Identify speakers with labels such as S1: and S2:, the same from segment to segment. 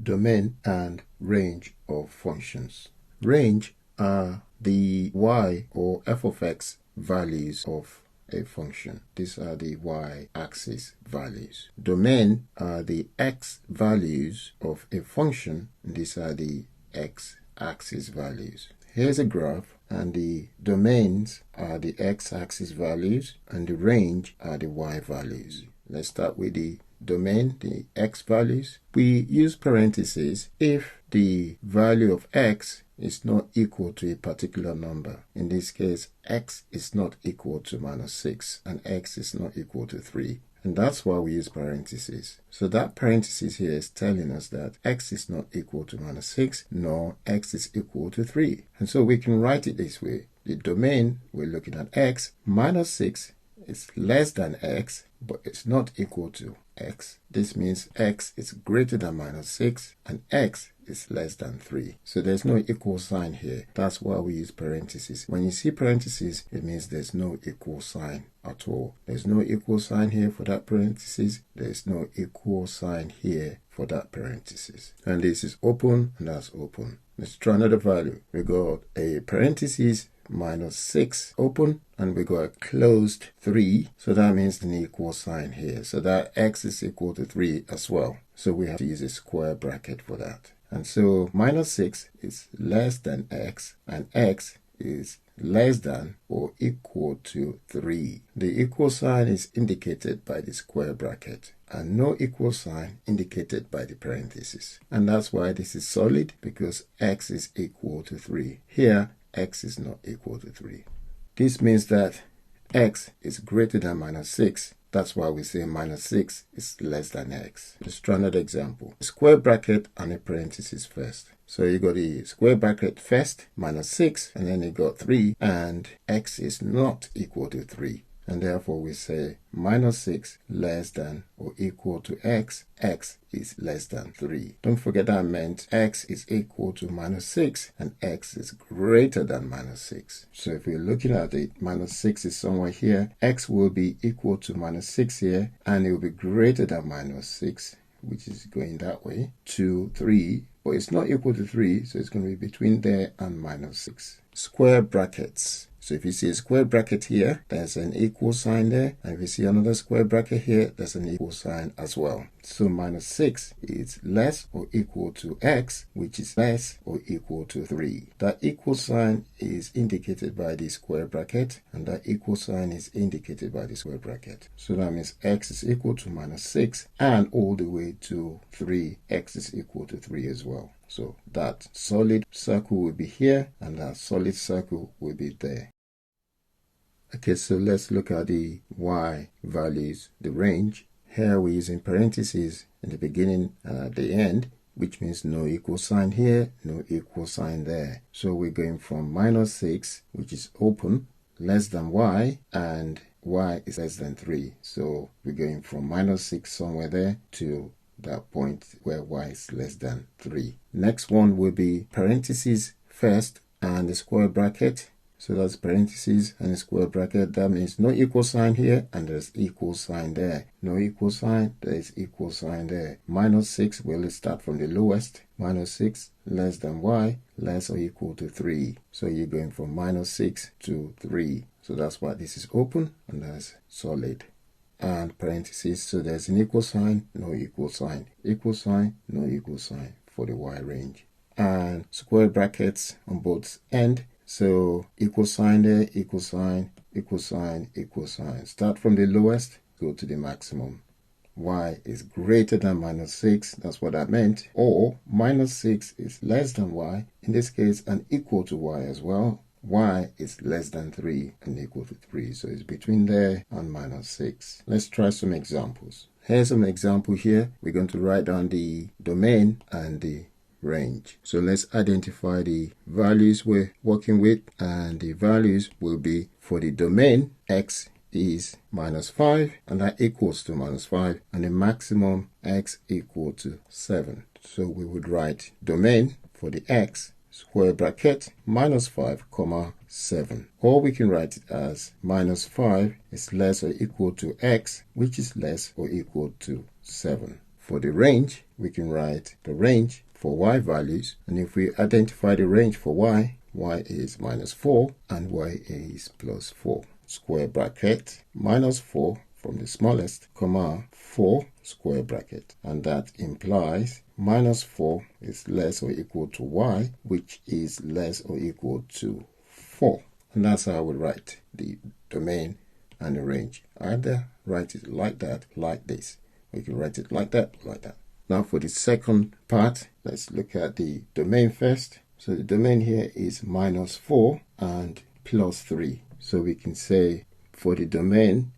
S1: domain and range of functions. Range are the y or f of x values of a function. These are the y-axis values. Domain are the x values of a function. These are the x-axis values. Here's a graph, and the domains are the x-axis values and the range are the y values. Let's start with the domain, the x values. We use parentheses if the value of x is not equal to a particular number. In this case, x is not equal to -6 and x is not equal to 3. And that's why we use parentheses. So that parenthesis here is telling us that x is not equal to -6, nor x is equal to 3. And so we can write it this way. The domain, we're looking at x, -6 is less than x, but it's not equal to x. This means x is greater than -6 and x is less than 3. So there's no equal sign here. That's why we use parentheses. When you see parentheses, it means there's no equal sign at all. There's no equal sign here for that parentheses. There's no equal sign here for that parentheses. And this is open and that's open. Let's try another value. We got a parentheses -6 open and we got a closed 3, so that means an equal sign here, so that x is equal to 3 as well, so we have to use a square bracket for that. And so -6 is less than x and x is less than or equal to 3. The equal sign is indicated by the square bracket and no equal sign indicated by the parentheses, and that's why this is solid, because x is equal to 3. Here x is not equal to 3. This means that x is greater than -6. That's why we say -6 is less than x. Let's try another example. Square bracket and a parenthesis first. So you got the square bracket first, -6, and then you got 3, and x is not equal to 3. And therefore we say -6 less than or equal to x, x is less than 3. Don't forget that meant x is equal to -6 and x is greater than -6. So if we're looking at it, -6 is somewhere here, x will be equal to -6 here, and it will be greater than -6, which is going that way, to 3, but it's not equal to 3, so it's going to be between there and -6. Square brackets. So if you see a square bracket here, there's an equal sign there. And if you see another square bracket here, there's an equal sign as well. So -6 is less or equal to x, which is less or equal to 3. That equal sign is indicated by the square bracket, and that equal sign is indicated by the square bracket. So that means x is equal to -6 and all the way to 3, x is equal to 3 as well. So that solid circle will be here and that solid circle will be there. Okay, so let's look at the y values, the range. Here we're using parentheses in the beginning and at the end, which means no equal sign here, no equal sign there. So we're going from -6, which is open, less than y, and y is less than 3. So we're going from -6 somewhere there to that point where y is less than 3. Next one will be parentheses first and the square bracket. So that's parentheses and a square bracket. That means no equal sign here and there's equal sign there. No equal sign, there is equal sign there. -6, we'll start from the lowest. -6 less than y, less or equal to 3. So you're going from -6 to 3. So that's why this is open and that's solid. And parentheses, so there's an equal sign, no equal sign. Equal sign, no equal sign for the y range. And square brackets on both ends. So equal sign there, equal sign, equal sign, equal sign. Start from the lowest, go to the maximum. Y is greater than -6, that's what that meant. Or -6 is less than y, in this case, and equal to y as well. Y is less than 3 and equal to 3, so it's between there and -6. Let's try some examples. Here's an example here. We're going to write down the domain and the range. So let's identify the values we're working with, and the values will be for the domain, x is -5 and that equals to -5, and the maximum x equal to 7. So we would write domain for the x, square bracket, -5, comma 7. Or we can write it as -5 is less or equal to x, which is less or equal to 7. For the range, we can write the range for y values. And if we identify the range for y, y is -4 and y is +4. Square bracket, -4 from the smallest, comma, 4 square bracket. And that implies -4 is less or equal to y, which is less or equal to 4. And that's how we write the domain and the range. Either write it like that, like this. We can write it like that, like that. Now for the second part, let's look at the domain first. So the domain here is -4 and +3. So we can say for the domain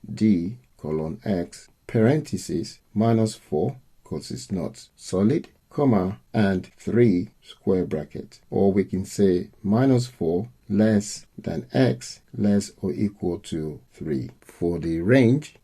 S1: D colon x parenthesis -4 because it's not solid, comma, and 3 square bracket. Or we can say -4 less than x less or equal to 3. For the range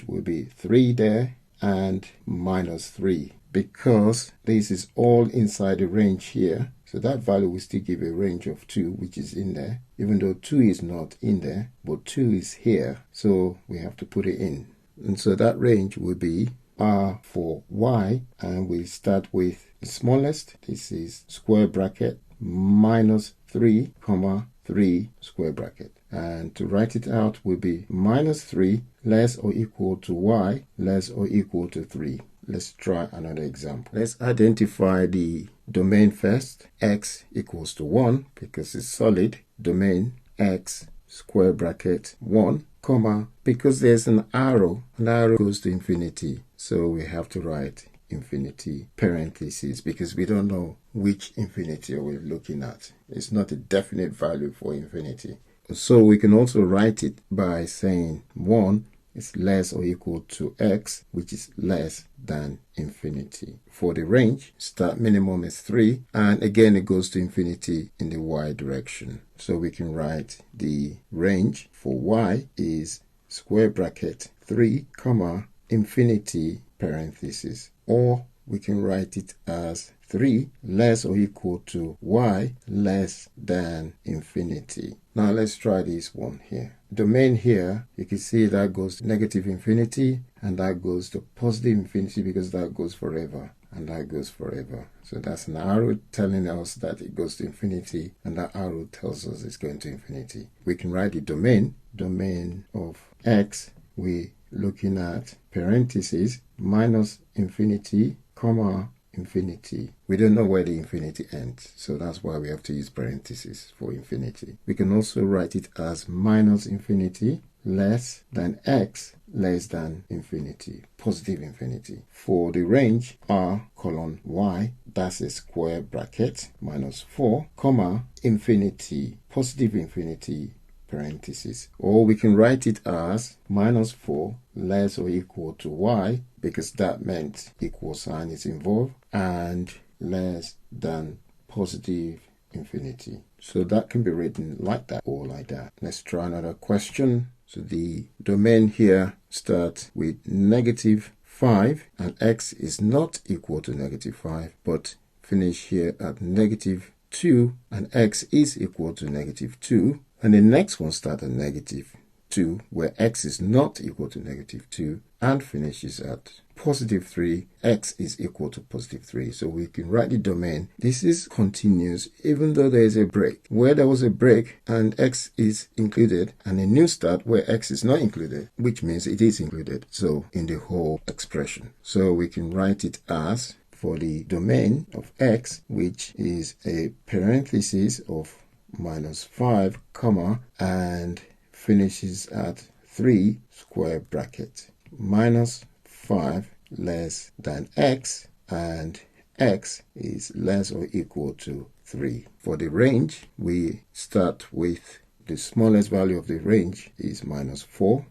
S1: will be 3 there and -3 because this is all inside the range here. So that value will still give a range of 2, which is in there, even though 2 is not in there, but 2 is here, so we have to put it in. And so that range will be R for y, and we start with the smallest. This is square bracket -3, comma, 3 square bracket. And to write it out will be -3 less or equal to y less or equal to 3. Let's try another example. Let's identify the domain first. X equals to 1 because it's solid. Domain x square bracket 1, comma, because there's an arrow, and the arrow goes to infinity. So we have to write infinity parentheses because we don't know which infinity we're looking at. It's not a definite value for infinity. So we can also write it by saying 1 is less or equal to x, which is less than infinity. For the range, start minimum is 3, and again it goes to infinity in the y direction. So we can write the range for y is square bracket 3, comma, infinity parenthesis. Or we can write it as 3 less or equal to y less than infinity. Now let's try this one here. Domain here, you can see that goes to negative infinity and that goes to positive infinity because that goes forever and that goes forever. So that's an arrow telling us that it goes to infinity and that arrow tells us it's going to infinity. We can write the domain of x. We're looking at parentheses minus infinity, comma, infinity. We don't know where the infinity ends, so that's why we have to use parentheses for infinity. We can also write it as minus infinity less than x less than infinity, positive infinity. For the range r colon y, that's a square bracket -4, comma, infinity, positive infinity, parentheses. Or we can write it as -4 less or equal to y, because that meant equal sign is involved, and less than positive infinity. So that can be written like that or like that. Let's try another question. So the domain here starts with -5 and x is not equal to -5, but finish here at -2 and x is equal to -2. And the next one starts at -2, where x is not equal to -2, and finishes at +3, x is equal to +3. So we can write the domain. This is continuous, even though there is a break. Where there was a break and x is included, and a new start where x is not included, which means it is included, so in the whole expression. So we can write it as, for the domain of x, which is a parenthesis of -5, comma, and finishes at 3 square bracket, -5 less than x, and x is less or equal to 3. For the range, we start with the smallest value of the range is -4,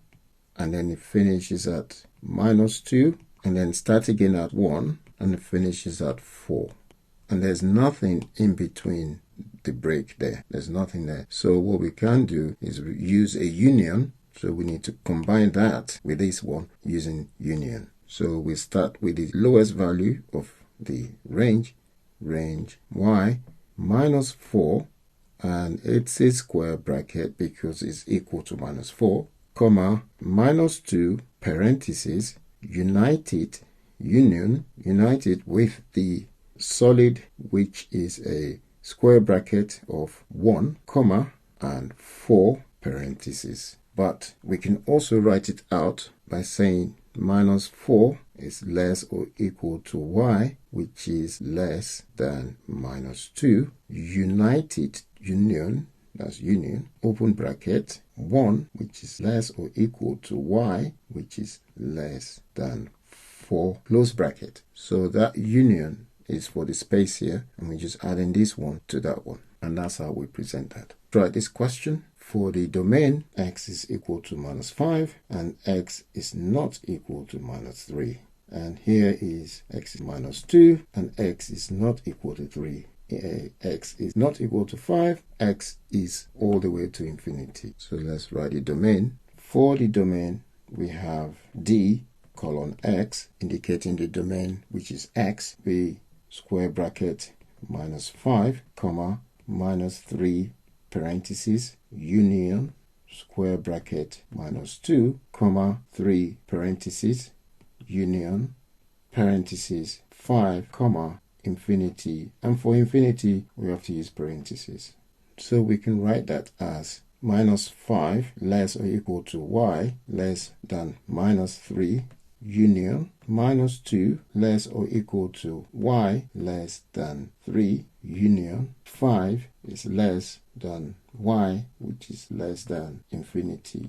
S1: and then it finishes at -2, and then start again at 1, and it finishes at 4. And there's nothing in between the break there. There's nothing there. So what we can do is use a union. So we need to combine that with this one using union. So we start with the lowest value of the range y, -4, and it's a square bracket because it's equal to -4, comma, -2, parentheses, unite it union, unite it with the solid, which is a square bracket of 1, comma, and 4 parentheses. But we can also write it out by saying minus 4 is less or equal to y, which is less than minus 2. Unite it, union, that's union, open bracket, 1, which is less or equal to y, which is less than 4, close bracket. So that union is for the space here, and we're just adding this one to that one. And that's how we present that. Try this question. For the domain, x is equal to minus 5 and x is not equal to minus 3. And here is x is minus 2 and x is not equal to 3. X is not equal to 5, x is all the way to infinity. So let's write the domain. For the domain, we have d colon x, indicating the domain, which is x, the square bracket minus 5, comma, minus 3, parentheses, union, square bracket minus 2, comma, 3, parentheses, union, parentheses, 5, comma, infinity. And for infinity, we have to use parentheses. So we can write that as minus 5 less or equal to y less than minus 3, union, minus 2 less or equal to y less than 3, union, 5 is less than y, which is less than infinity.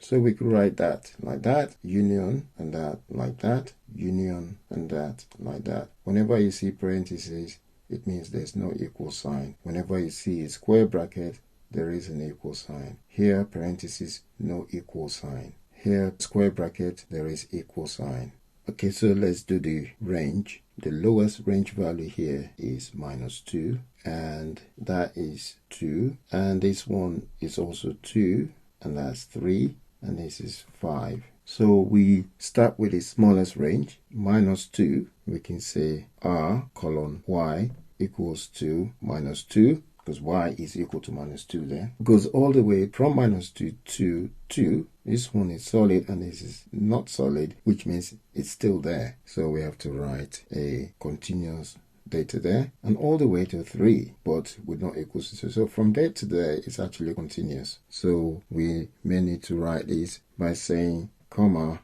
S1: So we could write that like that, union, and that like that, union, and that like that. Whenever you see parentheses, it means there's no equal sign. Whenever you see a square bracket, there is an equal sign. Here, parentheses, no equal sign. Here, square bracket, there is equal sign. Okay, so let's do the range. The lowest range value here is minus 2, and that is 2. And this one is also 2, and that's 3, and this is 5. So we start with the smallest range, minus 2. We can say r colon y equals to minus 2, because y is equal to minus 2 there. Goes all the way from minus 2 to 2. This one is solid and this is not solid, which means it's still there. So we have to write a continuous data there, and all the way to 3, but with no equals to 2. So from there to there, it's actually continuous. So we may need to write this by saying comma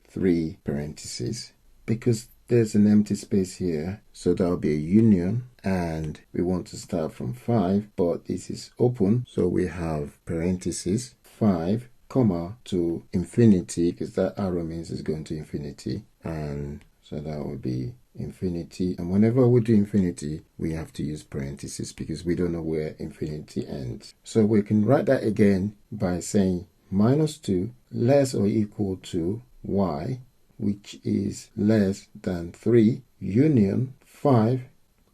S1: 3 parentheses, because there's an empty space here, so that'll be a union, and we want to start from 5, but this is open, so we have parentheses 5, comma, to infinity, because that arrow means it's going to infinity, and so that would be infinity. And whenever we do infinity, we have to use parentheses because we don't know where infinity ends. So we can write that again by saying minus 2 less or equal to y, which is less than 3, union 5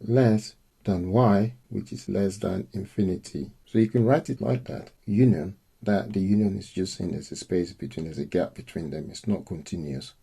S1: less than y, which is less than infinity. So you can write it like that, union, that the union is just saying there's a space between, there's a gap between them, it's not continuous.